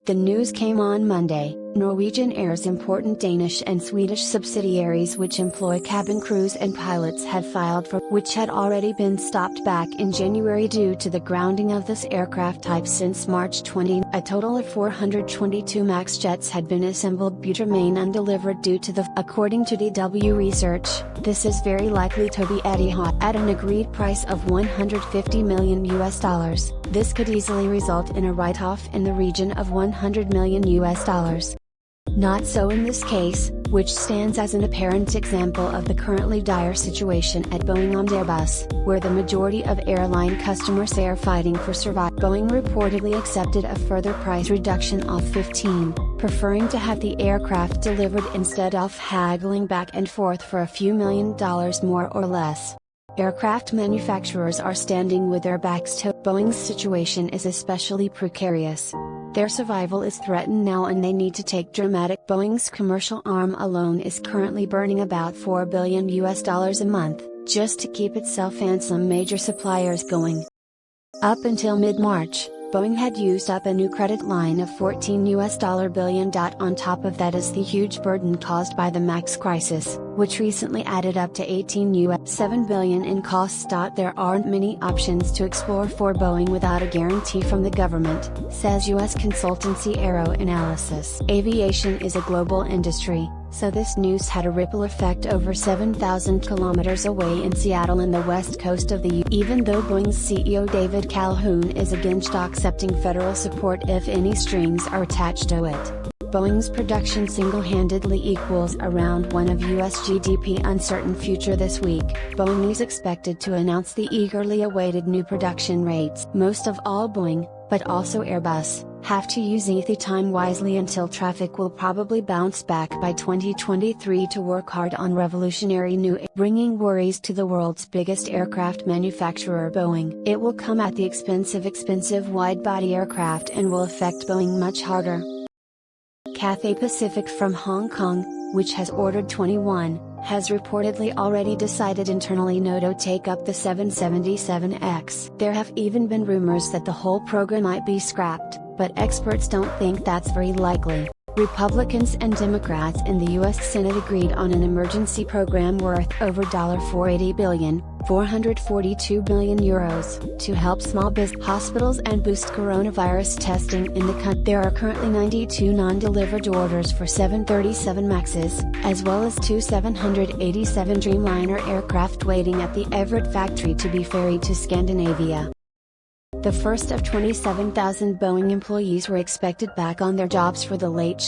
The news came on Monday. Norwegian Air's important Danish and Swedish subsidiaries, which employ cabin crews and pilots, had filed for, which had already been stopped back in January due to the grounding of this aircraft type since March 20. A total of 422 MAX jets had been assembled but remain undelivered due to according to DW Research, this is very likely to be Etihad at an agreed price of $150 million. This could easily result in a write-off in the region of $100 million. Not so in this case, which stands as an apparent example of the currently dire situation at Boeing and Airbus, where the majority of airline customers are fighting for survival. Boeing reportedly accepted a further price reduction of 15%, preferring to have the aircraft delivered instead of haggling back and forth for a few $1 million more or less. Aircraft manufacturers are standing with their backs to Boeing's situation is especially precarious. Their survival is threatened now and they need to take dramatic. Boeing's commercial arm alone is currently burning about $4 billion a month, just to keep itself and some major suppliers going. Up until mid-March, Boeing had used up a new credit line of $14 billion. On top of that is the huge burden caused by the MAX crisis, which recently added up to $7 billion in costs. There aren't many options to explore for Boeing without a guarantee from the government, says U.S. consultancy Aero Analysis. Aviation is a global industry, so this news had a ripple effect over 7,000 kilometers away in Seattle and the west coast of the U.S. Even though Boeing's CEO David Calhoun is against accepting federal support if any strings are attached to it, Boeing's production single-handedly equals around one of U.S. GDP. Uncertain future. This week, Boeing is expected to announce the eagerly awaited new production rates. Most of all Boeing, but also Airbus, have to use ETH time wisely until traffic will probably bounce back by 2023 to work hard on revolutionary new bringing worries to the world's biggest aircraft manufacturer Boeing. It will come at the expense of expensive wide-body aircraft and will affect Boeing much harder. Cathay Pacific from Hong Kong, which has ordered 21, has reportedly already decided internally no to take up the 777X. There have even been rumors that the whole program might be scrapped, but experts don't think that's very likely. Republicans and Democrats in the U.S. Senate agreed on an emergency program worth over $480 billion, €442 billion, to help small business hospitals and boost coronavirus testing in the country. There are currently 92 non-delivered orders for 737 MAXes, as well as two 787 Dreamliner aircraft waiting at the Everett factory to be ferried to Scandinavia. The first of 27,000 Boeing employees were expected back on their jobs for the late